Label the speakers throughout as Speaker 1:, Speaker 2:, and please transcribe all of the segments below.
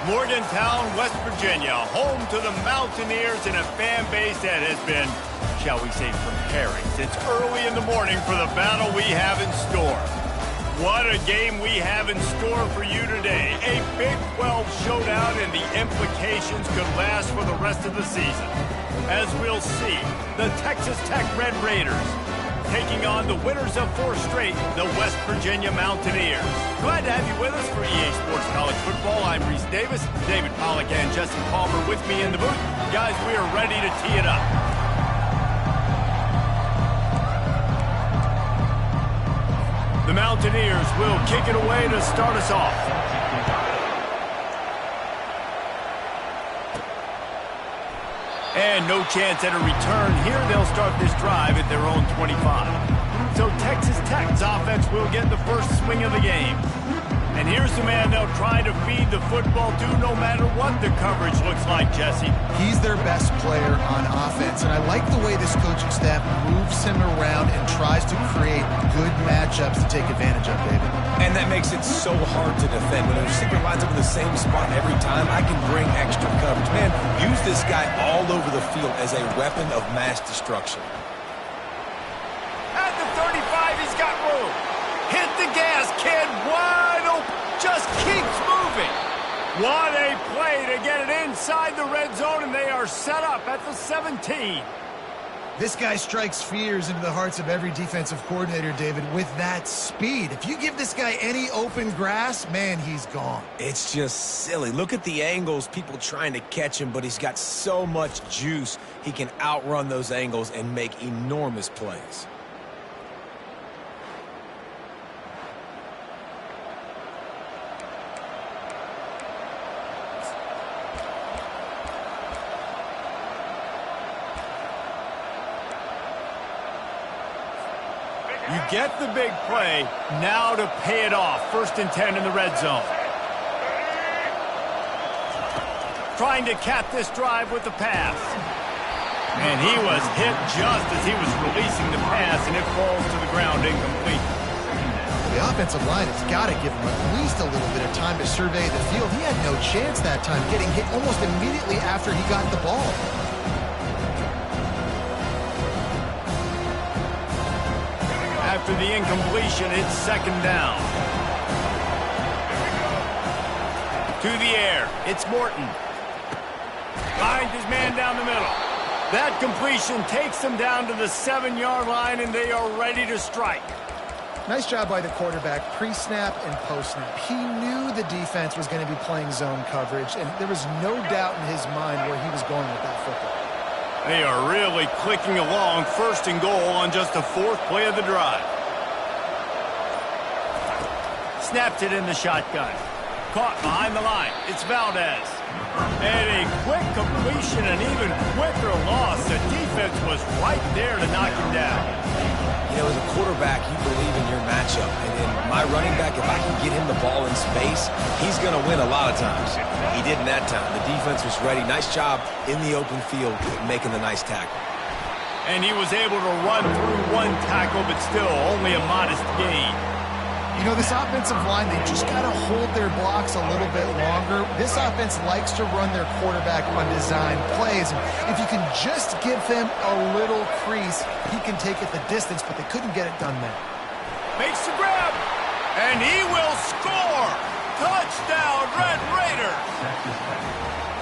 Speaker 1: Morgantown, West Virginia, home to the Mountaineers and a fan base that has been, shall we say, preparing since early in the morning for the battle we have in store. What a game we have in store for you today. A Big 12 showdown, and the implications could last for the rest of the season. As we'll see, the Texas Tech Red Raiders taking on the winners of 4 straight, the West Virginia Mountaineers. Glad to have you with us for EA Sports College Football. I'm Reese Davis, David Pollack and Jesse Palmer with me in the booth. Guys, we are ready to tee it up. The Mountaineers will kick it away to start us off. And no chance at a return here. They'll start this drive at their own 25. So Texas Tech's offense will get the first swing of the game. And here's the man they'll try to feed the football to no matter what the coverage looks like, Jesse.
Speaker 2: He's their best player on offense, and I like the way this coaching staff moves him around and tries to create good matchups to take advantage of, David.
Speaker 3: And that makes it so hard to defend. When the receiver lines up in the same spot every time, I can bring extra coverage. Man, use this guy all over the field as a weapon of mass destruction.
Speaker 1: At the 35, he's got room. Hit the gas, kid. Wide open. Just keeps moving. What a play to get it inside the red zone, and they are set up at the 17.
Speaker 2: This guy strikes fears into the hearts of every defensive coordinator, David, with that speed. If you give this guy any open grass, man, he's gone.
Speaker 3: It's just silly. Look at the angles, people trying to catch him, but he's got so much juice. He can outrun those angles and make enormous plays.
Speaker 1: You get the big play, now to pay it off. 1st and 10 in the red zone. Trying to cap this drive with the pass. And he was hit just as he was releasing the pass, and it falls to the ground incomplete.
Speaker 2: The offensive line has got to give him at least a little bit of time to survey the field. He had no chance that time, getting hit almost immediately after he got the ball.
Speaker 1: After the incompletion, it's 2nd down. To the air, it's Morton. Finds his man down the middle. That completion takes them down to the 7-yard line, and they are ready to strike.
Speaker 2: Nice job by the quarterback, pre-snap and post-snap. He knew the defense was going to be playing zone coverage, and there was no doubt in his mind where he was going with that football.
Speaker 1: They are really clicking along. 1st and goal on just the 4th play of the drive. Snapped it in the shotgun. Caught behind the line. It's Valdez. And a quick completion, an even quicker loss. The defense was right there to knock him down.
Speaker 3: You know, as a quarterback, you believe in your matchup. And my running back, if I can get him the ball in space, he's going to win a lot of times. He didn't that time. The defense was ready. Nice job in the open field making the nice tackle.
Speaker 1: And he was able to run through 1 tackle, but still only a modest gain.
Speaker 2: You know, this offensive line, they just got to hold their blocks a little bit longer. This offense likes to run their quarterback on design plays. And if you can just give him a little crease, he can take it the distance, but they couldn't get it done there.
Speaker 1: Makes the grab, and he will score. Touchdown, Red Raiders.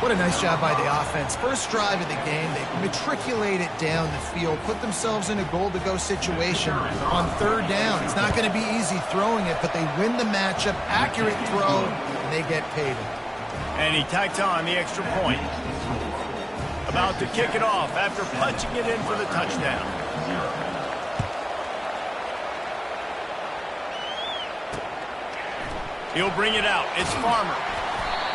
Speaker 2: What a nice job by the offense. First drive of the game, they matriculated down the field, put themselves in a goal-to-go situation on 3rd down. It's not going to be easy throwing it, but they win the matchup, accurate throw, and they get paid.
Speaker 1: And he tacks on the extra point. About to kick it off after punching it in for the touchdown. He'll bring it out. It's Farmer.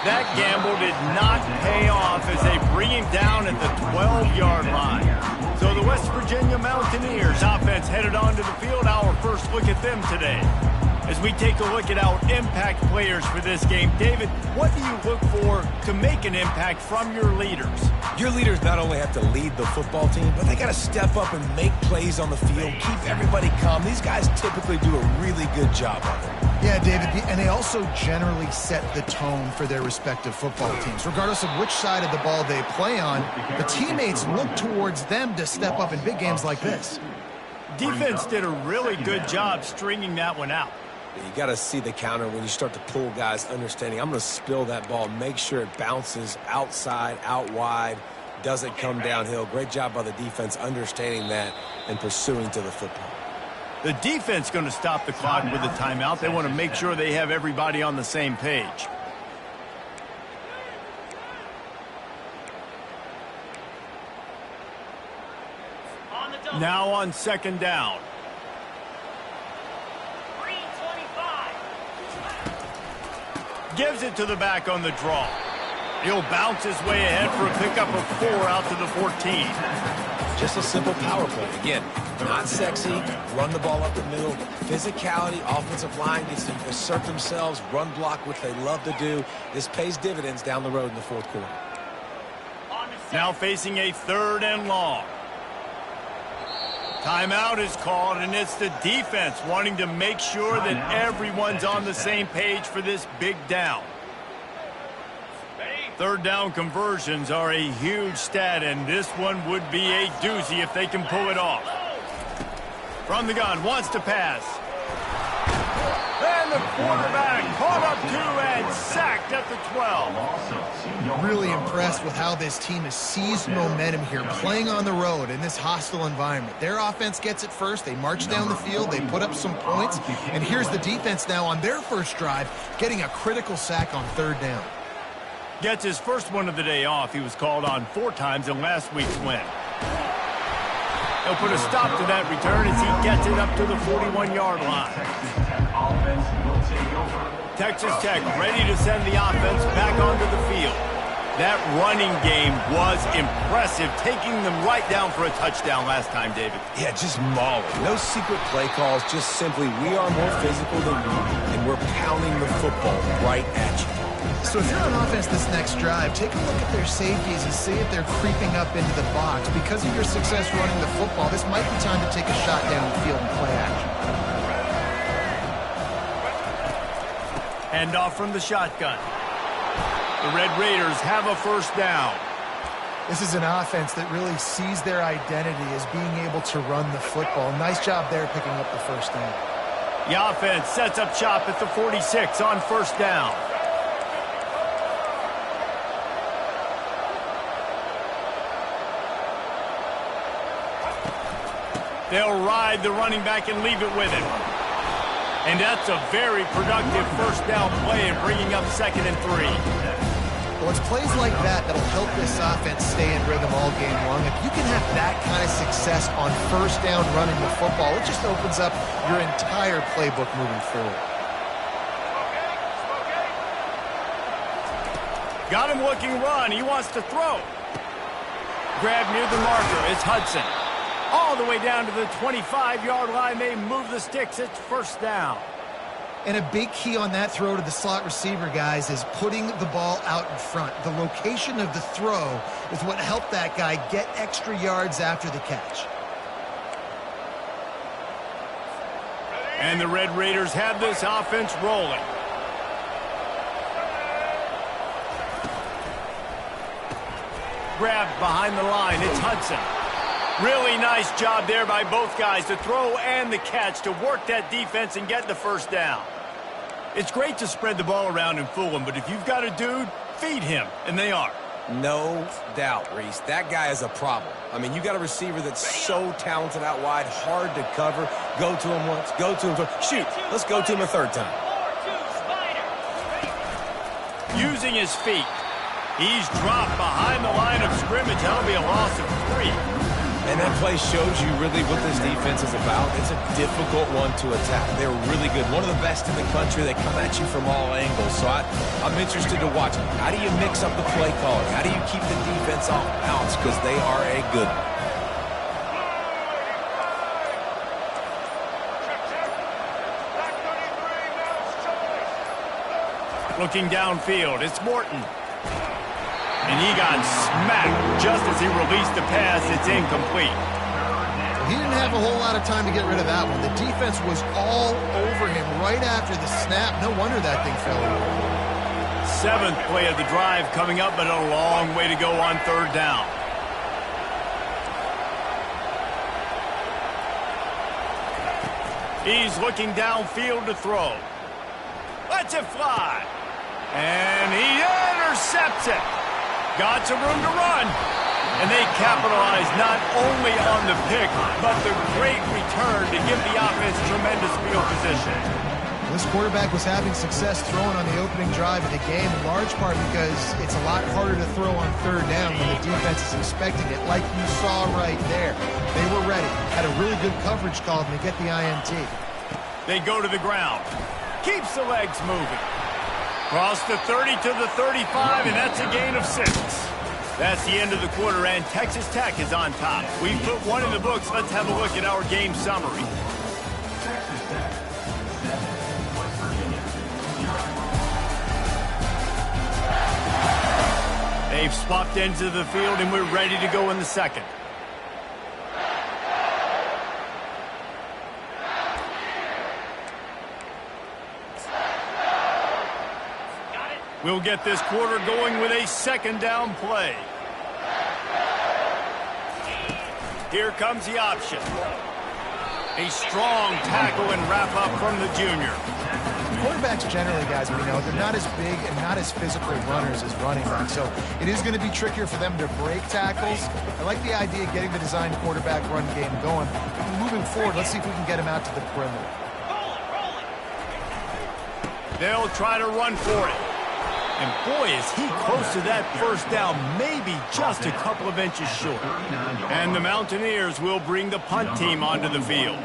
Speaker 1: That gamble did not pay off as they bring him down at the 12-yard line. So the West Virginia Mountaineers offense headed onto the field. Our first look at them today. As we take a look at our impact players for this game, David, what do you look for to make an impact from your leaders?
Speaker 3: Your leaders not only have to lead the football team, but they got to step up and make plays on the field, keep everybody calm. These guys typically do a really good job of it.
Speaker 2: Yeah, David, and they also generally set the tone for their respective football teams. Regardless of which side of the ball they play on, the teammates look towards them to step up in big games like this.
Speaker 1: Defense did a really good job stringing that one out.
Speaker 3: You got to see the counter when you start to pull guys, understanding I'm going to spill that ball, make sure it bounces outside, out wide, doesn't come downhill. Great job by the defense understanding that and pursuing to the football.
Speaker 1: The defense going to stop the clock with a timeout. They want to make sure they have everybody on the same page. Now on second down. Gives it to the back on the draw. He'll bounce his way ahead for a pickup of 4 out to the 14.
Speaker 3: Just a simple power play. Again, not sexy, run the ball up the middle. Physicality, offensive line gets to assert themselves, run block, which they love to do. This pays dividends down the road in the fourth quarter.
Speaker 1: Now facing a 3rd and long. Timeout is called, and it's the defense wanting to make sure that everyone's on the same page for this big down. 3rd down conversions are a huge stat, and this one would be a doozy if they can pull it off. From the gun, wants to pass. And the quarterback caught up to and sacked at the 12.
Speaker 2: Really impressed with how this team has seized momentum here, playing on the road in this hostile environment. Their offense gets it first. They march down the field. They put up some points. And here's the defense now on their first drive, getting a critical sack on 3rd down.
Speaker 1: Gets his first one of the day off. He was called on 4 times in last week's win. He'll put a stop to that return as he gets it up to the 41-yard line. Texas Tech ready to send the offense back onto the field. That running game was impressive, taking them right down for a touchdown last time, David.
Speaker 3: Yeah, just mauling. No secret play calls, just simply we are more physical than you, and we're pounding the football right at you.
Speaker 2: So if you're on offense this next drive, take a look at their safeties and see if they're creeping up into the box. Because of your success running the football, this might be time to take a shot down the field and play action.
Speaker 1: Hand off from the shotgun. The Red Raiders have a 1st down.
Speaker 2: This is an offense that really sees their identity as being able to run the football. Nice job there picking up the 1st down.
Speaker 1: The offense sets up shop at the 46 on 1st down. They'll ride the running back and leave it with him. And that's a very productive 1st down play and bringing up 2nd and 3.
Speaker 2: Well, it's plays like that that'll help this offense stay in rhythm all game long. If you can have that kind of success on 1st down running the football, it just opens up your entire playbook moving forward.
Speaker 1: Got him looking run. He wants to throw. Grab near the marker. It's Hudson. All the way down to the 25-yard line. They move the sticks. It's 1st down.
Speaker 2: And a big key on that throw to the slot receiver, guys, is putting the ball out in front. The location of the throw is what helped that guy get extra yards after the catch.
Speaker 1: And the Red Raiders have this offense rolling. Grabbed behind the line. It's Hudson. Really nice job there by both guys, the throw and the catch, to work that defense and get the 1st down. It's great to spread the ball around and fool him, but if you've got a dude, feed him, and they are.
Speaker 3: No doubt, Reese. That guy is a problem. I mean, you got a receiver that's so talented out wide, hard to cover. Go to him once, go to him twice. Shoot, let's go to him a 3rd time.
Speaker 1: Using his feet. He's dropped behind the line of scrimmage. That'll be a loss of 3.
Speaker 3: And that play shows you really what this defense is about. It's a difficult one to attack. They're really good. One of the best in the country. They come at you from all angles. So I'm interested to watch. How do you mix up the play calling? How do you keep the defense off balance? Because they are a good one.
Speaker 1: Looking downfield, it's Morton. And he got smacked just as he released the pass. It's incomplete.
Speaker 2: He didn't have a whole lot of time to get rid of that one. The defense was all over him right after the snap. No wonder that thing fell over.
Speaker 1: 7th play of the drive coming up, but a long way to go on 3rd down. He's looking downfield to throw. Lets it fly. And he intercepts it. Got some room to run. And they capitalize not only on the pick, but the great return to give the offense tremendous field position.
Speaker 2: This quarterback was having success throwing on the opening drive of the game, in large part because it's a lot harder to throw on 3rd down when the defense is expecting it, like you saw right there. They were ready, had a really good coverage call, and they get the INT.
Speaker 1: They go to the ground. Keeps the legs moving. Cross the 30 to the 35, and that's a gain of 6. That's the end of the quarter, and Texas Tech is on top. We've put one in the books. Let's have a look at our game summary. They've swapped ends of the field, and we're ready to go in the second. We'll get this quarter going with a 2nd down play. Here comes the option. A strong tackle and wrap up from the junior.
Speaker 2: Quarterbacks generally, guys, we know, they're not as big and not as physical runners as running backs, so it is going to be trickier for them to break tackles. I like the idea of getting the design quarterback run game going. Moving forward, let's see if we can get him out to the perimeter.
Speaker 1: They'll try to run for it. And boy, is he close to that 1st down, maybe just a couple of inches short. And the Mountaineers will bring the punt team onto the field.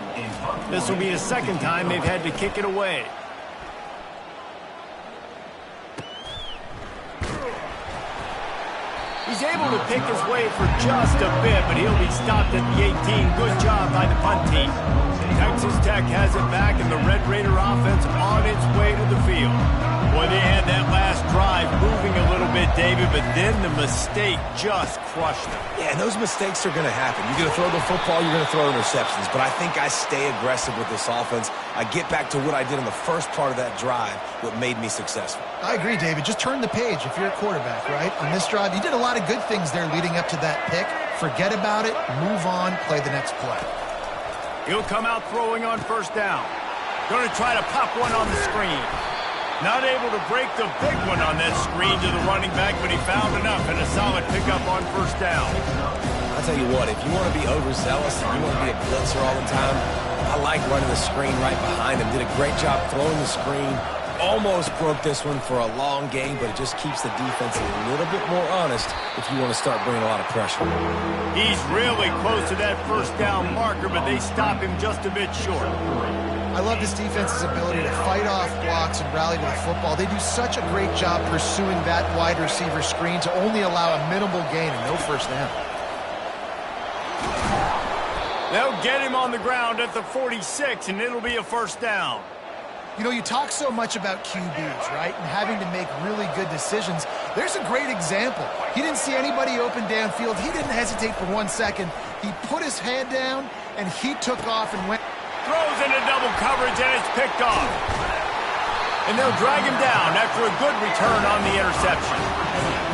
Speaker 1: This will be the 2nd time they've had to kick it away. He's able to pick his way for just a bit, but he'll be stopped at the 18. Good job by the punt team. Texas Tech has it back, and the Red Raider offense on its way to the field. Boy, they had that last drive moving a little bit, David, but then the mistake just crushed them.
Speaker 3: Yeah, and those mistakes are going to happen. You're going to throw the football, you're going to throw interceptions, but I think I stay aggressive with this offense. I get back to what I did in the first part of that drive, what made me successful.
Speaker 2: I agree, David. Just turn the page if you're a quarterback, right? On this drive, you did a lot of good things there leading up to that pick. Forget about it, move on, play the next play.
Speaker 1: He'll come out throwing on 1st down. Going to try to pop one on the screen. Not able to break the big one on that screen to the running back, but he found enough and a solid pickup on 1st down.
Speaker 3: I'll tell you what, if you want to be overzealous and you want to be a blitzer all the time, I like running the screen right behind him. Did a great job throwing the screen. Almost broke this one for a long game, but it just keeps the defense a little bit more honest if you want to start bringing a lot of pressure.
Speaker 1: He's really close to that 1st down marker, but they stop him just a bit short.
Speaker 2: I love this defense's ability to fight off blocks and rally to the football. They do such a great job pursuing that wide receiver screen to only allow a minimal gain and no 1st down.
Speaker 1: They'll get him on the ground at the 46, and it'll be a 1st down.
Speaker 2: You know, you talk so much about QBs, right, and having to make really good decisions. There's a great example. He didn't see anybody open downfield. He didn't hesitate for 1 second. He put his head down, and he took off and went.
Speaker 1: Throws into double coverage, and it's picked off. And they'll drag him down after a good return on the interception.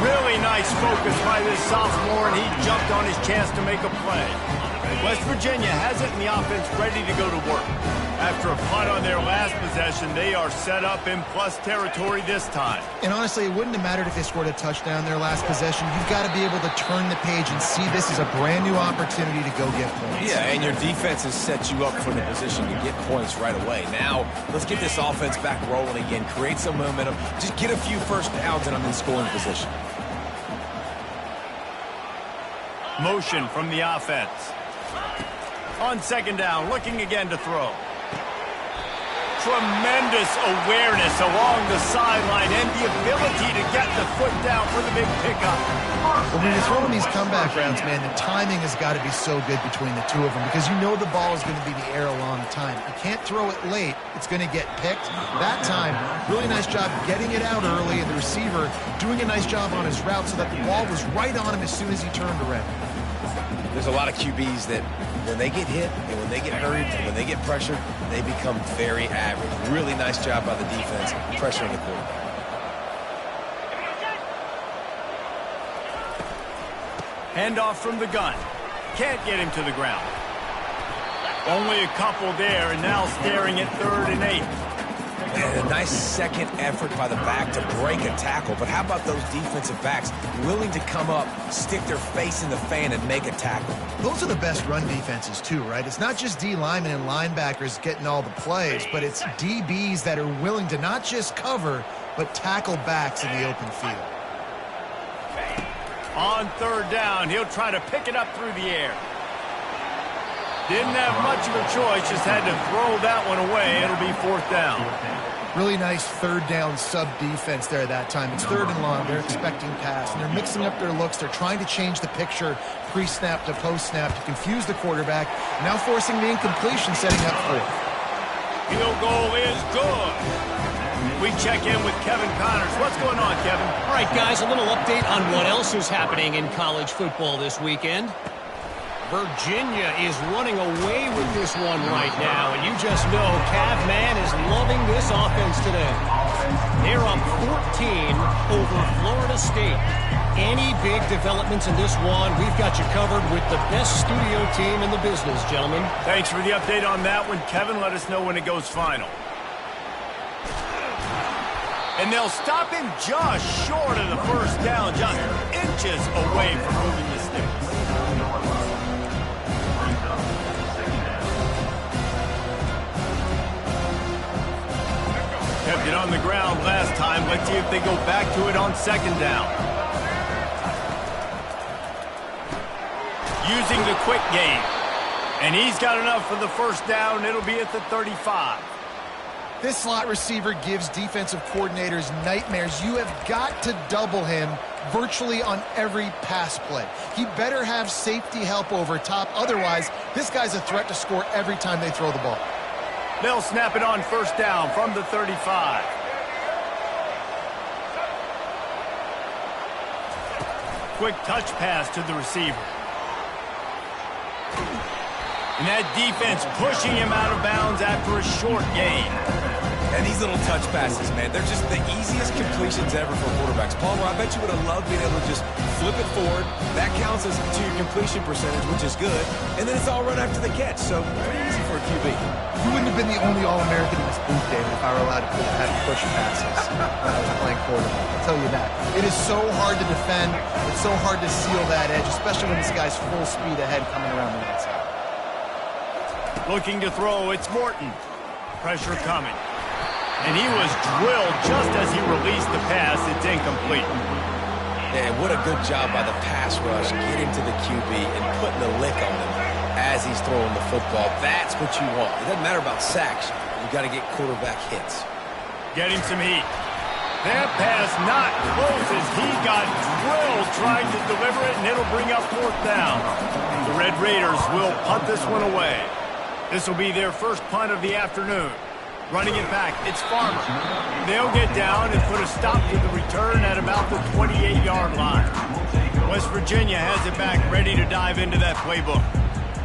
Speaker 1: Really nice focus by this sophomore, and he jumped on his chance to make a play. West Virginia has it, and the offense ready to go to work. After a punt on their last possession, they are set up in plus territory this time.
Speaker 2: And honestly, it wouldn't have mattered if they scored a touchdown their last possession. You've got to be able to turn the page and see this as a brand new opportunity to go get points.
Speaker 3: Yeah, and your defense has set you up for the position to get points right away. Now, let's get this offense back rolling again, create some momentum, just get a few 1st downs, and I'm in scoring position.
Speaker 1: Motion from the offense. On 2nd down, looking again to throw. Tremendous awareness along the sideline and the ability to get the foot down for the big pickup.
Speaker 2: Well, when you're throwing these comeback routes, man, the timing has got to be so good between the two of them because you know the ball is going to be in the air a long time. You can't throw it late. It's going to get picked. That time, really nice job getting it out early, and the receiver doing a nice job on his route so that the ball was right on him as soon as he turned around.
Speaker 3: There's a lot of QBs that when they get hit and when they get hurried and when they get pressured, they become very average. Really nice job by the defense pressuring the quarterback.
Speaker 1: Handoff from the gun. Can't get him to the ground. Only a couple there, and now staring at 3rd and 8.
Speaker 3: And a nice second effort by the back to break a tackle. But how about those defensive backs willing to come up, stick their face in the fan, and make a tackle?
Speaker 2: Those are the best run defenses too, right? It's not just D linemen and linebackers getting all the plays, but it's DBs that are willing to not just cover, but tackle backs in the open field.
Speaker 1: On 3rd down, he'll try to pick it up through the air. Didn't have much of a choice, just had to throw that one away. It'll be 4th down.
Speaker 2: Really nice 3rd down sub defense there that time. It's 3rd and long. They're expecting pass, and they're mixing up their looks. They're trying to change the picture pre-snap to post-snap to confuse the quarterback. Now forcing the incompletion, setting up 4th.
Speaker 1: Field goal is good. We check in with Kevin Connors. What's going on, Kevin?
Speaker 4: All right, guys, a little update on what else is happening in college football this weekend. Virginia is running away with this one right now, and you just know Cav Man is loving this offense today. They're up 14 over Florida State. Any big developments in this one, we've got you covered with the best studio team in the business, gentlemen.
Speaker 1: Thanks for the update on that one, Kevin. Let us know when it goes final. And they'll stop him just short of the 1st down, just inches away from moving the sticks. Kept it on the ground last time. Let's see if they go back to it on 2nd down. Using the quick game. And he's got enough for the 1st down. It'll be at the 35.
Speaker 2: This slot receiver gives defensive coordinators nightmares. You have got to double him virtually on every pass play. He better have safety help over top. Otherwise, this guy's a threat to score every time they throw the ball.
Speaker 1: They'll snap it on 1st down from the 35. Quick touch pass to the receiver. And that defense pushing him out of bounds after a short gain.
Speaker 3: And these little touch passes, man, they're just the easiest completions ever for quarterbacks. Palmer, I bet you would have loved being able to just flip it forward. That counts as to your completion percentage, which is good. And then it's all run after the catch, so pretty easy for a QB.
Speaker 2: You wouldn't have been the only All-American in this booth, David, if I were allowed to have push passes when I was playing quarterback. I'll tell you that. It is so hard to defend. It's so hard to seal that edge, especially when this guy's full speed ahead coming around the outside.
Speaker 1: Looking to throw, it's Morton. Pressure coming. And he was drilled just as he released the pass. It's incomplete.
Speaker 3: And what a good job by the pass rush getting to the QB and putting a lick on him as he's throwing the football. That's what you want. It doesn't matter about sacks. You've got to get quarterback hits.
Speaker 1: Getting some heat. That pass not close as he got drilled trying to deliver it, and it'll bring up 4th down. The Red Raiders will punt this one away. This will be their first punt of the afternoon. Running it back, it's Farmer. They'll get down and put a stop to the return at about the 28-yard line. West Virginia has it back, ready to dive into that playbook.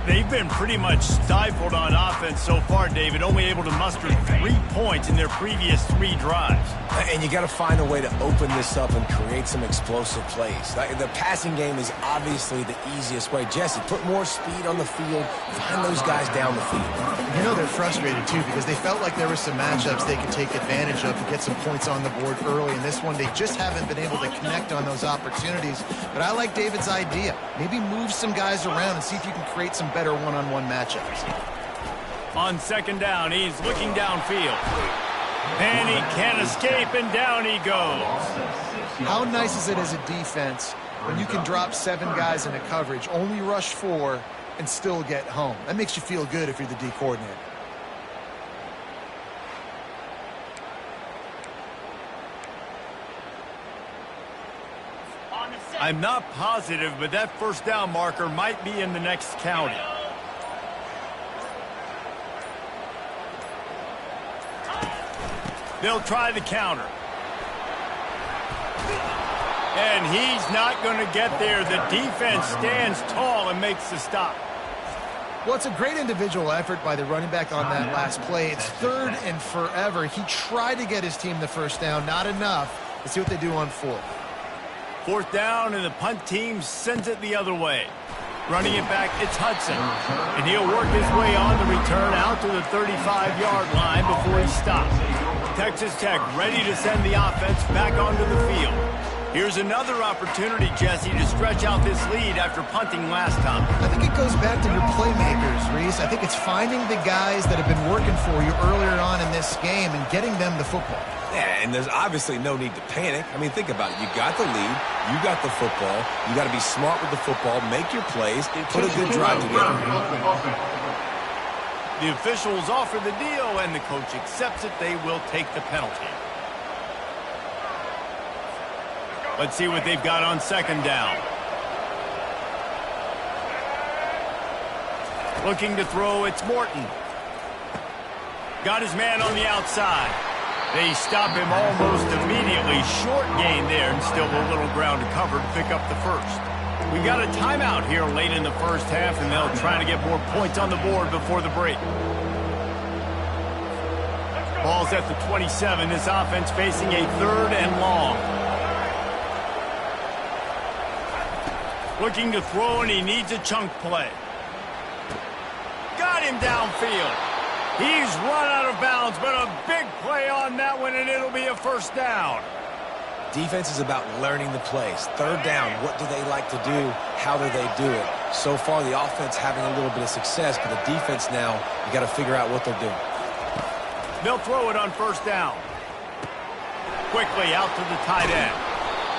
Speaker 1: They've been pretty much stifled on offense so far, David, only able to muster 3 points in their previous 3 drives.
Speaker 3: And you got to find a way to open this up and create some explosive plays. The passing game is obviously the easiest way. Jesse, put more speed on the field, find those guys down the field.
Speaker 2: You know they're frustrated, too, because they felt like there were some matchups they could take advantage of to get some points on the board early. In this one, they just haven't been able to connect on those opportunities. But I like David's idea. Maybe move some guys around and see if you can create some better one-on-one matchups.
Speaker 1: On 2nd down, he's looking downfield. And he can't escape, and down he goes.
Speaker 2: How nice is it as a defense when you can drop 7 guys into coverage, only rush 4, and still get home? That makes you feel good if you're the D coordinator.
Speaker 1: I'm not positive, but that 1st down marker might be in the next county. They'll try the counter. And he's not going to get there. The defense stands tall and makes the stop.
Speaker 2: Well, it's a great individual effort by the running back on that last play. It's 3rd and forever. He tried to get his team the first down. Not enough. Let's see what they do on 4th.
Speaker 1: 4th down, and the punt team sends it the other way. Running it back, it's Hudson. And he'll work his way on the return out to the 35-yard line before he stops. Texas Tech ready to send the offense back onto the field. Here's another opportunity, Jesse, to stretch out this lead after punting last time.
Speaker 2: I think it goes back to your playmakers, Reese. I think it's finding the guys that have been working for you earlier on in this game and getting them the football.
Speaker 3: Yeah, and there's obviously no need to panic. I mean, think about it. You got the lead. You got the football. You got to be smart with the football, make your plays, put a good drive together.
Speaker 1: The officials offer the deal, and the coach accepts it. They will take the penalty. Let's see what they've got on 2nd down. Looking to throw, it's Morton. Got his man on the outside. They stop him almost immediately. Short gain there, and still a little ground to cover to pick up the first. We got a timeout here late in the first half, and they'll try to get more points on the board before the break. Ball's at the 27. This offense facing a 3rd and long. Looking to throw, and he needs a chunk play. Got him downfield. He's run out of bounds, but a big play on that one, and it'll be a first down.
Speaker 3: Defense is about learning the plays. 3rd down, what do they like to do? How do they do it? So far, the offense having a little bit of success, but the defense now, you got to figure out what they're doing.
Speaker 1: They'll throw it on 1st down. Quickly out to the tight end.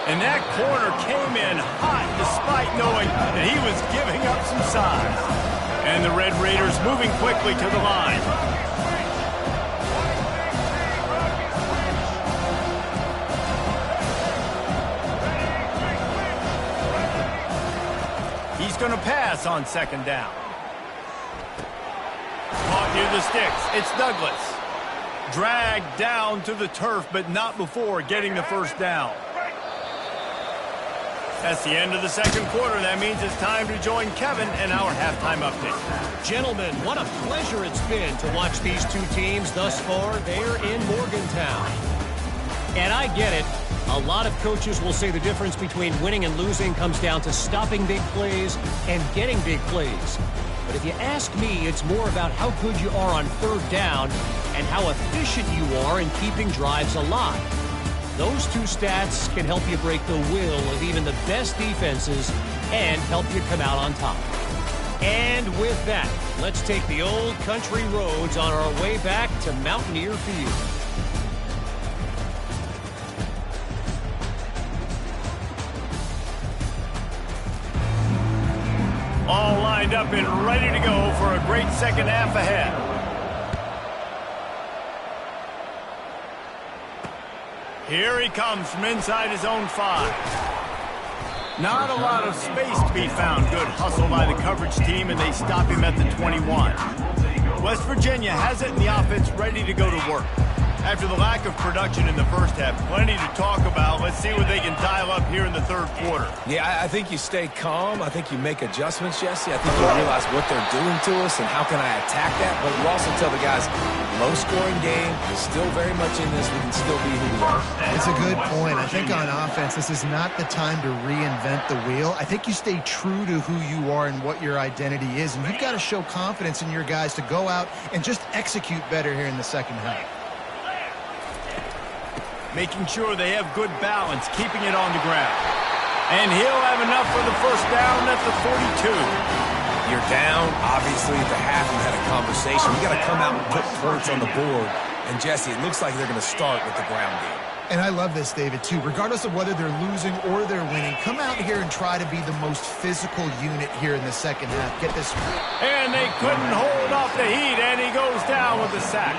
Speaker 1: And that corner came in hot despite knowing that he was giving up some size. And the Red Raiders moving quickly to the line. He's going to pass on 2nd down. Caught near the sticks. It's Douglas. Dragged down to the turf, but not before getting the first down. That's the end of the 2nd quarter. That means it's time to join Kevin and our halftime update.
Speaker 4: Gentlemen, what a pleasure it's been to watch these two teams thus far there in Morgantown. And I get it. A lot of coaches will say the difference between winning and losing comes down to stopping big plays and getting big plays. But if you ask me, it's more about how good you are on 3rd down and how efficient you are in keeping drives alive. Those two stats can help you break the will of even the best defenses and help you come out on top. And with that, let's take the old country roads on our way back to Mountaineer Field.
Speaker 1: All lined up and ready to go for a great second half ahead. Here he comes from inside his own 5. Not a lot of space to be found. Good hustle by the coverage team, and they stop him at the 21. West Virginia has it, and the offense ready to go to work. After the lack of production in the first half, plenty to talk about. Let's see what they can dial up here in the 3rd quarter.
Speaker 3: Yeah, I think you stay calm. I think you make adjustments, Jesse. I think you realize what they're doing to us and how can I attack that. But you also tell the guys, low-scoring game, still very much in this. We can still be who we are.
Speaker 2: It's a good point. I think on offense, this is not the time to reinvent the wheel. I think you stay true to who you are and what your identity is. And you've got to show confidence in your guys to go out and just execute better here in the second half.
Speaker 1: Making sure they have good balance, keeping it on the ground. And he'll have enough for the first down at the 42.
Speaker 3: You're down. Obviously, at the half, you had a conversation. You got to come out and put points on the board. And, Jesse, it looks like they're going to start with the ground game.
Speaker 2: And I love this, David, too. Regardless of whether they're losing or they're winning, come out here and try to be the most physical unit here in the second half. Get this.
Speaker 1: And they couldn't hold off the heat, and he goes down with the sack.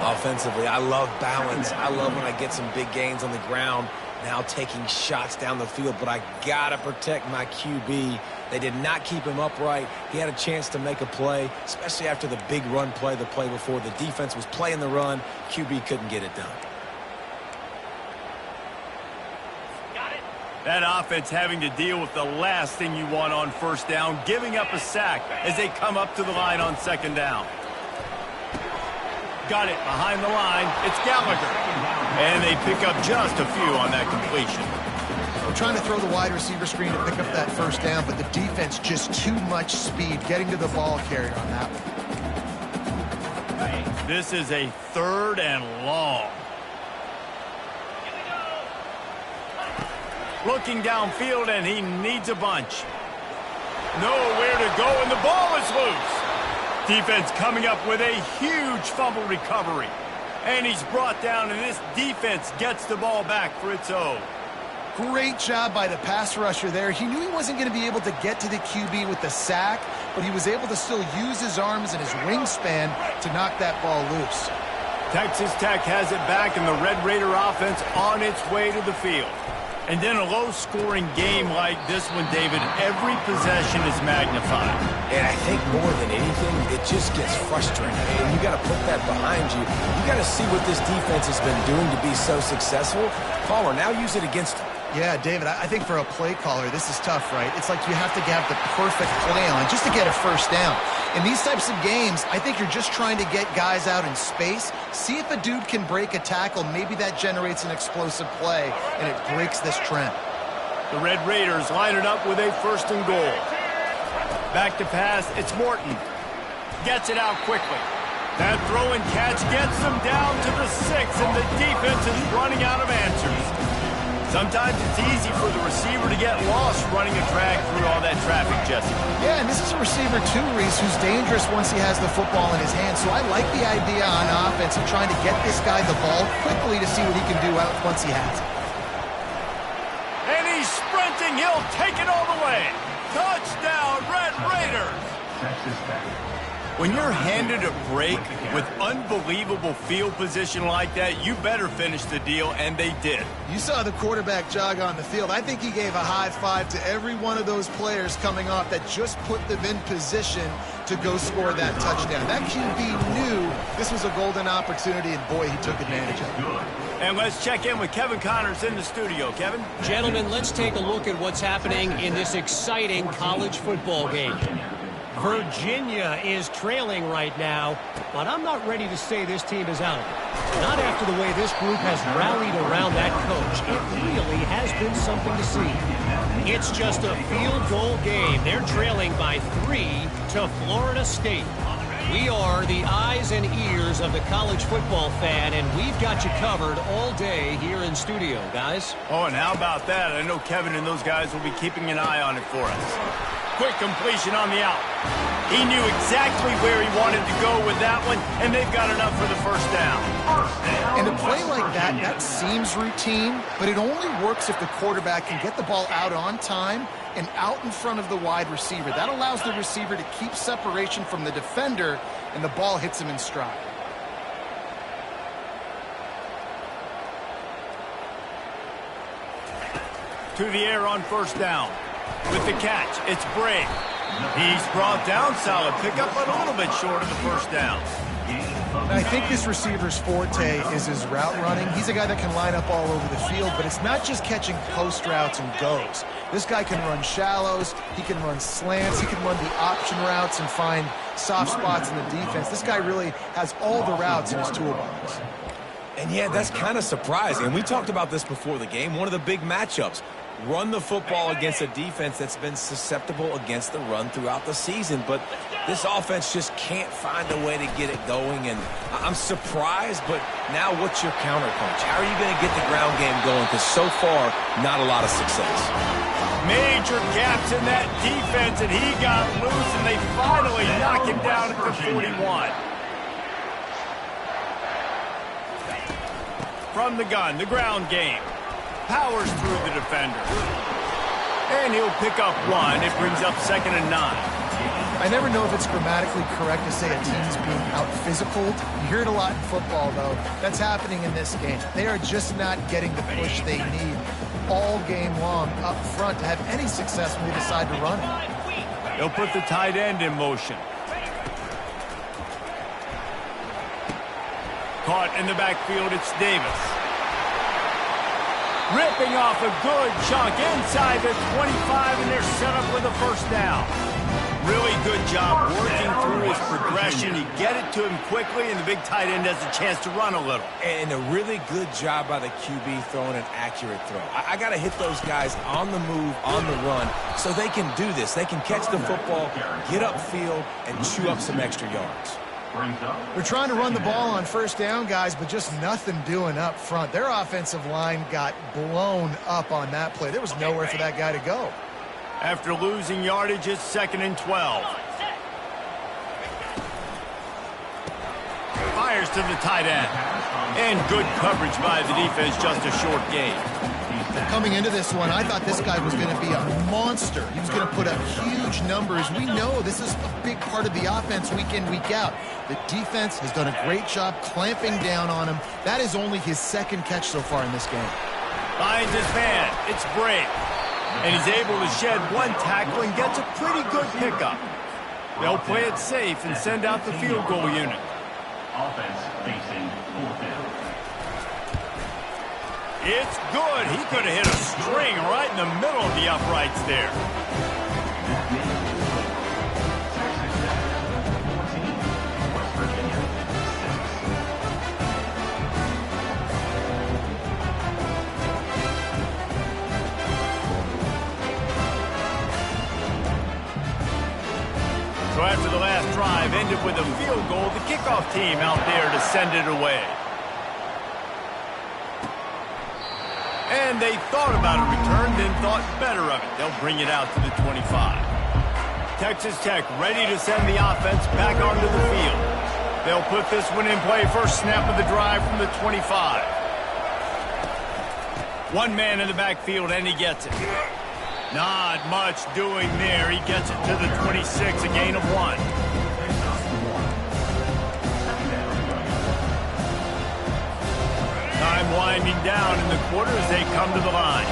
Speaker 3: Offensively, I love balance. I love when I get some big gains on the ground, now taking shots down the field, but I got to protect my QB. They did not keep him upright. He had a chance to make a play, especially after the big run play the play before. The defense was playing the run. QB couldn't get it done.
Speaker 1: That offense having to deal with the last thing you want on first down, giving up a sack as they come up to the line on second down. Got it behind the line. It's Gallagher. And they pick up just a few on that completion.
Speaker 2: We're trying to throw the wide receiver screen to pick up that first down, but the defense just too much speed getting to the ball carrier on that one.
Speaker 1: This is a 3rd and long. Looking downfield, and he needs a bunch. Nowhere to go, and the ball is loose. Defense coming up with a huge fumble recovery. And he's brought down, and this defense gets the ball back for its own.
Speaker 2: Great job by the pass rusher there. He knew he wasn't going to be able to get to the QB with the sack, but he was able to still use his arms and his wingspan to knock that ball loose.
Speaker 1: Texas Tech has it back, and the Red Raider offense on its way to the field. And then a low-scoring game like this one, David, every possession is magnified.
Speaker 3: And I think more than anything, it just gets frustrating. And you got to put that behind you. You got to see what this defense has been doing to be so successful. Caller, now use it against them.
Speaker 2: Yeah, David, I think for a play caller, this is tough, right? It's like you have to have the perfect play on just to get a first down. In these types of games, I think you're just trying to get guys out in space, see if a dude can break a tackle. Maybe that generates an explosive play, and it breaks this trend.
Speaker 1: The Red Raiders line it up with a 1st and goal. Back to pass, it's Morton. Gets it out quickly. That throw and catch gets them down to the 6, and the defense is running out of answers. Sometimes it's easy for the receiver to get lost running a drag through all that traffic, Jesse.
Speaker 2: Yeah, and this is a receiver too, Reese, who's dangerous once he has the football in his hands. So I like the idea on offense of trying to get this guy the ball quickly to see what he can do out once he has it.
Speaker 1: And he's sprinting. He'll take it all the way. Touchdown, Red Raiders. When you're handed a break with unbelievable field position like that, you better finish the deal, and they did.
Speaker 2: You saw the quarterback jog on the field. I think he gave a high five to every one of those players coming off that just put them in position to go score that touchdown. That QB knew this was a golden opportunity, and boy, he took advantage of it.
Speaker 1: And let's check in with Kevin Connors in the studio. Kevin?
Speaker 4: Gentlemen, let's take a look at what's happening in this exciting college football game. Virginia is trailing right now, but I'm not ready to say this team is out. Not after the way this group has rallied around that coach. It really has been something to see. It's just a field goal game. They're trailing by 3 to Florida State. We are the eyes and ears of the college football fan, and we've got you covered all day here in studio, guys.
Speaker 1: Oh, and how about that? I know Kevin and those guys will be keeping an eye on it for us. Quick completion on the out. He knew exactly where he wanted to go with that one, and they've got enough for the first down.
Speaker 2: And a play like that, that seems routine, but it only works if the quarterback can get the ball out on time and out in front of the wide receiver. That allows the receiver to keep separation from the defender, and the ball hits him in stride.
Speaker 1: To the air on first down. With the catch, it's Brave. He's brought down, solid pickup, but a little bit short of the first down.
Speaker 2: I think this receiver's forte is his route running. He's a guy that can line up all over the field, but it's not just catching post routes and goes. This guy can run shallows, he can run slants, he can run the option routes and find soft spots in the defense. This guy really has all the routes in his toolbox.
Speaker 3: And yeah, that's kind of surprising. And we talked about this before the game. One of the big matchups. Run the football against a defense that's been susceptible against the run throughout the season. But this offense just can't find a way to get it going. And I'm surprised, but now what's your counterpunch? How are you going to get the ground game going? Because so far, not a lot of success.
Speaker 1: Major gaps in that defense, and he got loose, and they finally knock him down at the 41. From the gun, the ground game. Powers through the defender. And he'll pick up one. It brings up 2nd and 9.
Speaker 2: I never know if it's grammatically correct to say a team's being out-physicaled. You hear it a lot in football, though. That's happening in this game. They are just not getting the push they need all game long up front to have any success when they decide to run it.
Speaker 1: They'll put the tight end in motion. Caught in the backfield, it's Davis. Ripping off a good chunk inside the 25, and they're set up with a first down. Really good job working through his progression. You get it to him quickly, and the big tight end has a chance to run a little.
Speaker 3: And a really good job by the QB throwing an accurate throw. I got to hit those guys on the move, on the run, so they can do this. They can catch the football, get upfield, and chew up some extra yards.
Speaker 2: They're trying to run the ball on first down, guys, but just nothing doing up front. Their offensive line got blown up on that play. There was nowhere for that guy to go.
Speaker 1: After losing yardage, it's 2nd and 12. Fires to the tight end. And good coverage by the defense, just a short gain.
Speaker 2: Coming into this one, I thought this guy was going to be a monster. He was going to put up huge numbers. We know this is a big part of the offense week in, week out. The defense has done a great job clamping down on him. That is only his 2nd catch so far in this game.
Speaker 1: Finds his man. It's Brake. And he's able to shed one tackle and gets a pretty good pickup. They'll play it safe and send out the field goal unit.
Speaker 5: Offense facing 4th down.
Speaker 1: It's good. He could have hit a string right in the middle of the uprights there. So after the last drive ended with a field goal, the kickoff team out there to send it away. And they thought about a return, then thought better of it. They'll bring it out to the 25. Texas Tech ready to send the offense back onto the field. They'll put this one in play. First snap of the drive from the 25. One man in the backfield, and he gets it. Not much doing there. He gets it to the 26, a gain of 1. Time winding down in the quarter as they come to the line.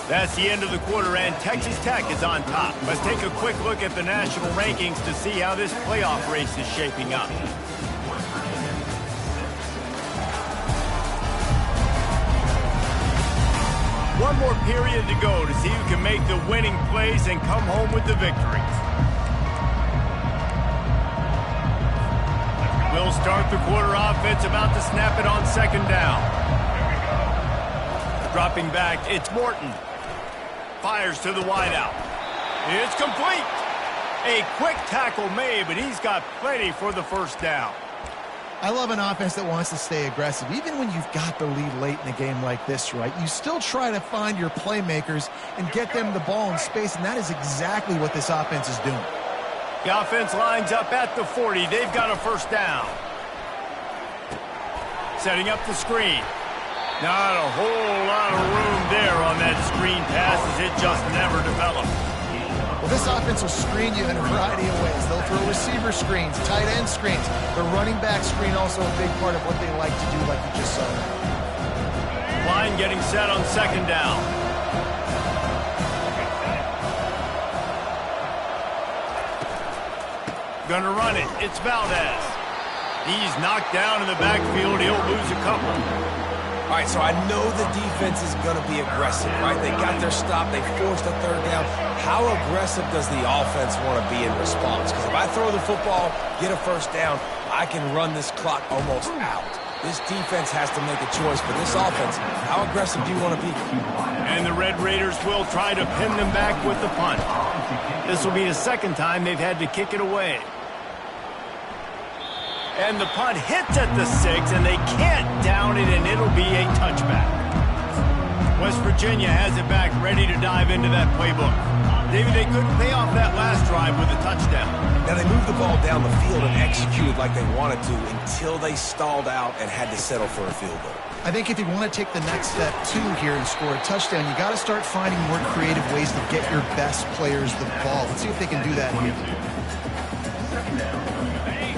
Speaker 1: That's the end of the quarter, and Texas Tech is on top. Let's take a quick look at the national rankings to see how this playoff race is shaping up. One more period to go to see who can make the winning plays and come home with the victories. We'll start the quarter offense, about to snap it on 2nd down. Dropping back, it's Morton. Fires to the wideout. It's complete. A quick tackle made, but he's got plenty for the first down.
Speaker 2: I love an offense that wants to stay aggressive. Even when you've got the lead late in a game like this, right, you still try to find your playmakers and get them the ball in space, and that is exactly what this offense is doing.
Speaker 1: The offense lines up at the 40. They've got a first down. Setting up the screen. Not a whole lot of room there on that screen pass as it just never developed.
Speaker 2: Well, this offense will screen you in a variety of ways. They'll throw receiver screens, tight end screens. The running back screen also a big part of what they like to do, like you just saw.
Speaker 1: Line getting set on 2nd down. Gonna run it. It's Valdez. He's knocked down in the backfield. He'll lose a couple.
Speaker 3: All right, so I know the defense is going to be aggressive, right? They got their stop. They forced a 3rd down. How aggressive does the offense want to be in response? Because if I throw the football, get a first down, I can run this clock almost out. This defense has to make a choice. For this offense, how aggressive do you want to be?
Speaker 1: And the Red Raiders will try to pin them back with the punt. This will be the 2nd time they've had to kick it away. And the punt hits at the 6, and they can't down it, and it'll be a touchback. West Virginia has it back, ready to dive into that playbook. David, they couldn't pay off that last drive with a touchdown.
Speaker 3: Now, they moved the ball down the field and executed like they wanted to until they stalled out and had to settle for a field goal.
Speaker 2: I think if you want to take the next step, too, here and score a touchdown, you got to start finding more creative ways to get your best players the ball. Let's see if they can do that here.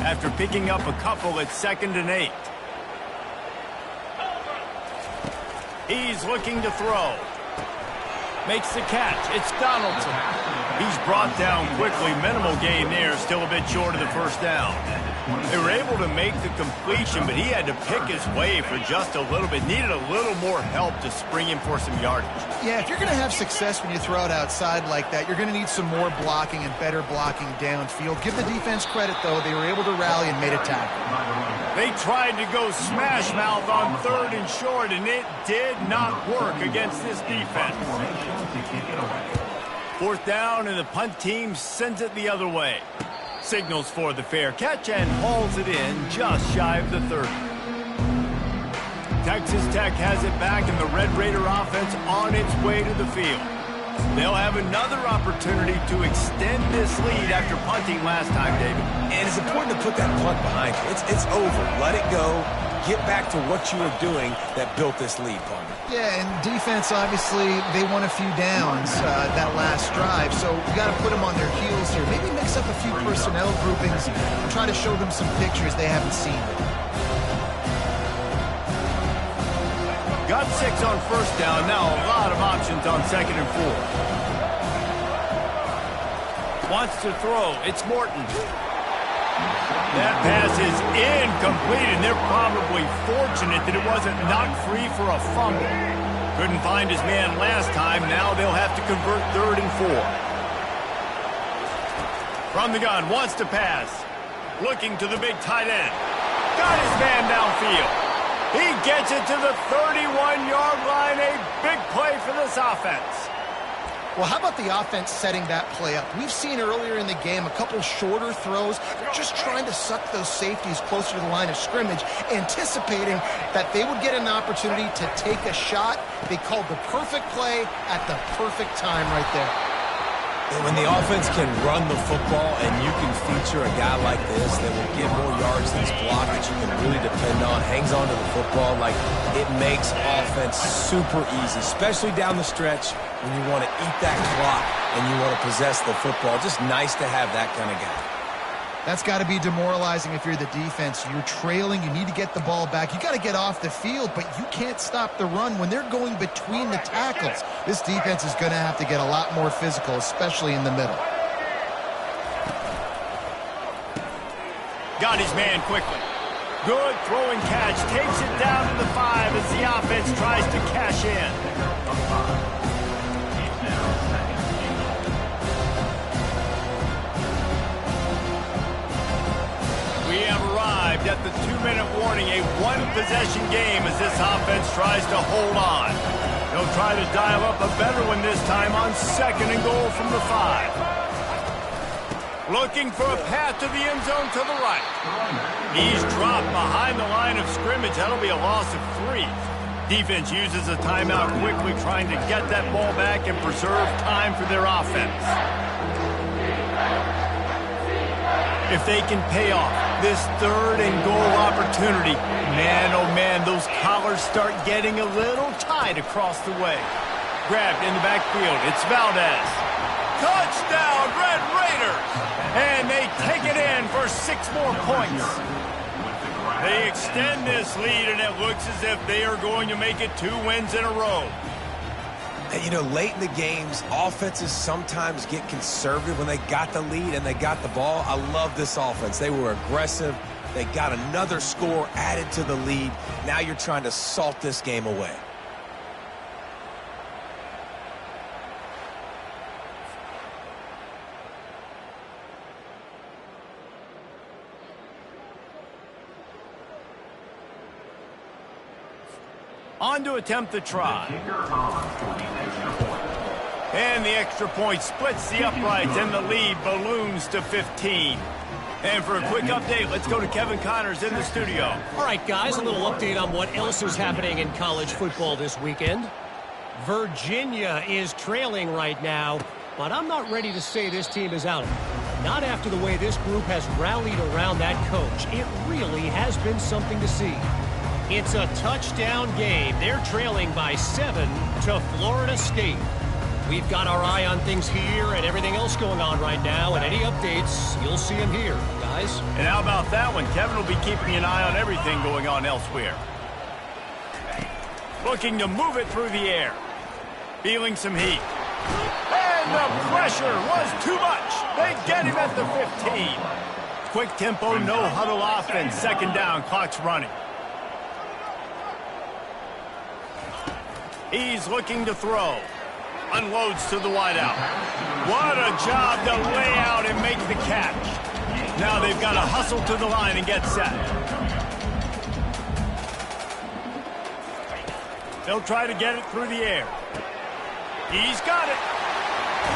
Speaker 1: After picking up a couple, it's 2nd and 8. He's looking to throw. Makes the catch. It's Donaldson. He's brought down quickly. Minimal gain there. Still a bit short of the first down. They were able to make the completion, but he had to pick his way for just a little bit. Needed a little more help to spring him for some yardage.
Speaker 2: Yeah, if you're going to have success when you throw it outside like that, you're going to need some more blocking and better blocking downfield. Give the defense credit, though. They were able to rally and made a tackle.
Speaker 1: They tried to go smash mouth on 3rd and short, and it did not work against this defense. 4th down, and the punt team sends it the other way. Signals for the fair catch and hauls it in just shy of the 30. Texas Tech has it back, and the Red Raider offense on its way to the field. They'll have another opportunity to extend this lead after punting last time, David.
Speaker 3: And it's important to put that punt behind you. It's over. Let it go. Get back to what you were doing that built this lead, partner.
Speaker 2: Yeah, and defense, obviously, they won a few downs that last drive, so you got to put them on their heels here. Maybe mix up a few personnel groupings and try to show them some pictures they haven't seen.
Speaker 1: Got 6 on 1st down. Now a lot of options on 2nd and 4. Wants to throw. It's Morton. That pass is incomplete, and they're probably fortunate that it wasn't knocked free for a fumble. Couldn't find his man last time. Now they'll have to convert 3rd and 4. From the gun, wants to pass. Looking to the big tight end. Got his man downfield. He gets it to the 31-yard line. A big play for this offense.
Speaker 2: Well, how about the offense setting that play up? We've seen earlier in the game a couple shorter throws. They're just trying to suck those safeties closer to the line of scrimmage, anticipating that they would get an opportunity to take a shot. They called the perfect play at the perfect time right there.
Speaker 3: And when the offense can run the football and you can feature a guy like this that will get more yards than his block that you can really depend on, hangs on to the football, like it makes offense super easy, especially down the stretch when you want to eat that clock and you want to possess the football. Just nice to have that kind of guy.
Speaker 2: That's got to be demoralizing if you're the defense. You're trailing. You need to get the ball back. You got to get off the field, but you can't stop the run when they're going between the tackles. This defense is going to have to get a lot more physical, especially in the middle.
Speaker 1: Got his man quickly. Good throwing catch. Takes it down to the 5 as the offense tries to cash in. We have arrived at the 2-minute warning, a one-possession game as this offense tries to hold on. They'll try to dial up a better one this time on 2nd and goal from the 5. Looking for a path to the end zone to the right. He's dropped behind the line of scrimmage. That'll be a loss of 3. Defense uses a timeout quickly, trying to get that ball back and preserve time for their offense. If they can pay off this 3rd and goal opportunity, man, oh man, those collars start getting a little tight across the way. Grabbed in the backfield. It's Valdez. Touchdown, Red Raiders! And they take it in for 6 more points. They extend this lead, and it looks as if they are going to make it 2 wins in a row.
Speaker 3: And, you know, late in the games, offenses sometimes get conservative when they got the lead and they got the ball. I love this offense. They were aggressive. They got another score added to the lead. Now you're trying to salt this game away.
Speaker 1: On to attempt the try. And the extra point splits the uprights, and the lead balloons to 15. And for a quick update, let's go to Kevin Connors in the studio.
Speaker 4: All right, guys, a little update on what else is happening in college football this weekend. Virginia is trailing right now, but I'm not ready to say this team is out. Not after the way this group has rallied around that coach. It really has been something to see. It's a touchdown game. They're trailing by 7 to Florida State. We've got our eye on things here and everything else going on right now, and any updates, you'll see them here, guys.
Speaker 1: And how about that one? Kevin will be keeping an eye on everything going on elsewhere. Looking to move it through the air. Feeling some heat. And The pressure was too much. They get him at the 15. Quick tempo, no huddle offense. Second down, clock's running. He's looking to throw. Unloads to the wideout. What a job to lay out and make the catch. Now they've got to hustle to the line and get set. They'll try to get it through the air. He's got it.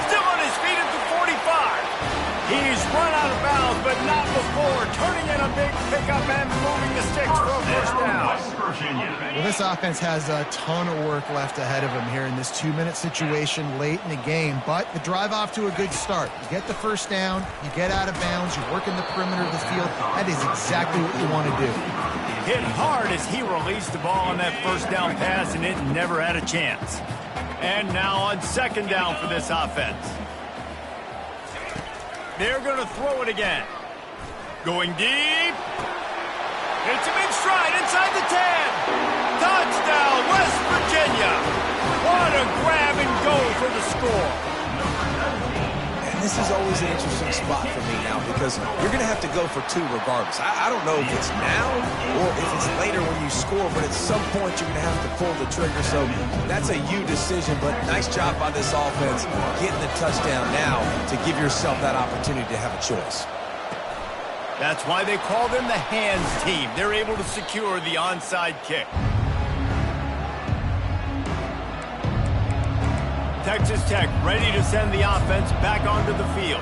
Speaker 1: Still on his feet at the 45. He's run out of bounds, but not before. Turning in a big pickup and moving the sticks for a first down.
Speaker 2: Well, this offense has a ton of work left ahead of them here in this 2-minute situation late in the game, but the drive off to a good start. You get the first down, you get out of bounds, you work in the perimeter of the field. That is exactly what you want to do.
Speaker 1: Hit hard as he released the ball on that first down pass, and it never had a chance. And now on second down for this offense. They're going to throw it again. Going deep. It's a big stride inside the 10. Touchdown, West Virginia. What a grab and go for the score.
Speaker 3: And this is always an interesting spot for me now because you're going to have to go for two regardless. I don't know if it's now or if it's later when you score, but at some point you're going to have to pull the trigger. So that's a you decision, but nice job by this offense getting the touchdown now to give yourself that opportunity to have a choice.
Speaker 1: That's why they call them the hands team. They're able to secure the onside kick. Texas Tech ready to send the offense back onto the field.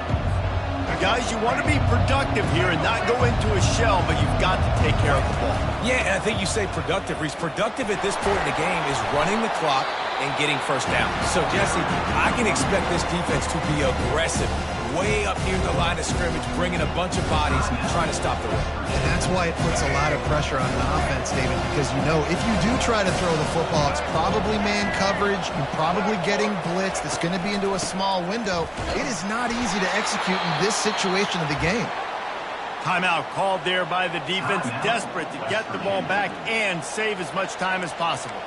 Speaker 1: Guys, you want to be productive here and not go into a shell, but you've got to take care of the ball.
Speaker 3: Yeah, and I think you say productive. Reese, productive at this point in the game is running the clock and getting first down. So, Jesse, I can expect this defense to be aggressive, way up near the line of scrimmage, bringing a bunch of bodies, trying to stop the run.
Speaker 2: And that's why it puts a lot of pressure on an offense, David, because you know if you do try to throw the football, it's probably man coverage. You're probably getting blitzed. It's going to be into a small window. It is not easy to execute in this situation of the game.
Speaker 1: Timeout called there by the defense, desperate to get the ball back and save as much time as possible.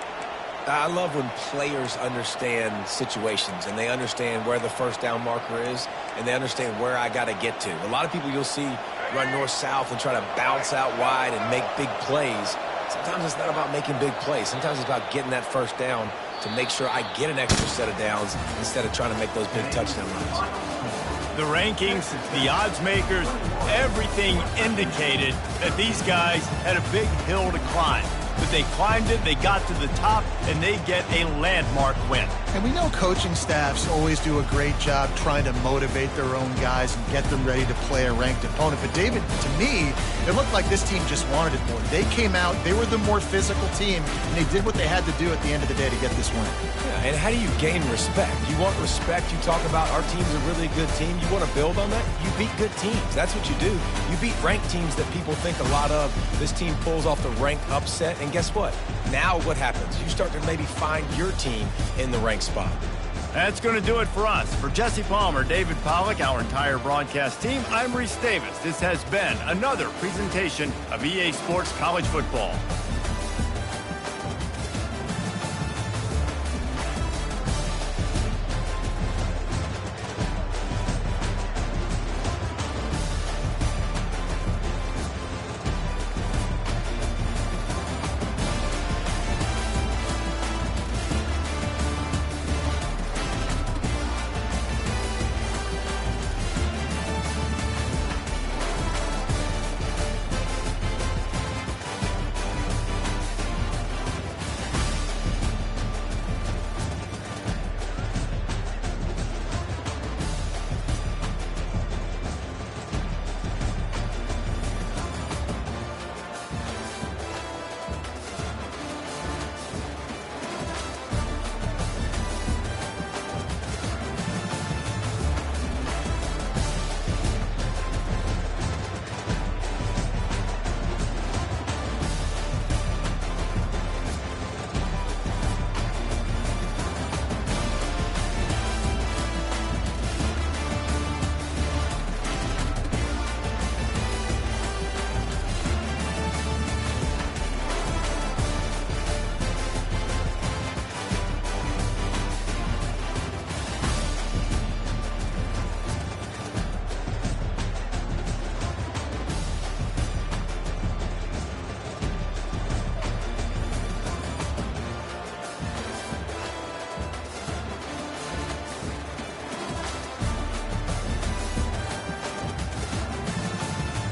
Speaker 3: I love when players understand situations and they understand where the first down marker is and they understand where I got to get to. A lot of people you'll see run north-south and try to bounce out wide and make big plays. Sometimes it's not about making big plays. Sometimes it's about getting that first down to make sure I get an extra set of downs instead of trying to make those big touchdown runs.
Speaker 1: The rankings, the odds makers, everything indicated that these guys had a big hill to climb. But they climbed it, they got to the top, and they get a landmark win.
Speaker 2: And we know coaching staffs always do a great job trying to motivate their own guys and get them ready to play a ranked opponent. But, David, to me, it looked like this team just wanted it more. They came out, they were the more physical team, and they did what they had to do at the end of the day to get this win.
Speaker 3: Yeah, and how do you gain respect? You want respect. You talk about our team's a really good team. You want to build on that? You beat good teams. That's what you do. You beat ranked teams that people think a lot of. This team pulls off the ranked upset, and guess what? Now what happens? You start to maybe find your team in the ranked spot.
Speaker 1: That's going to do it for us. For Jesse Palmer, David Pollack, our entire broadcast team, I'm Reese Davis. This has been another presentation of EA Sports College Football.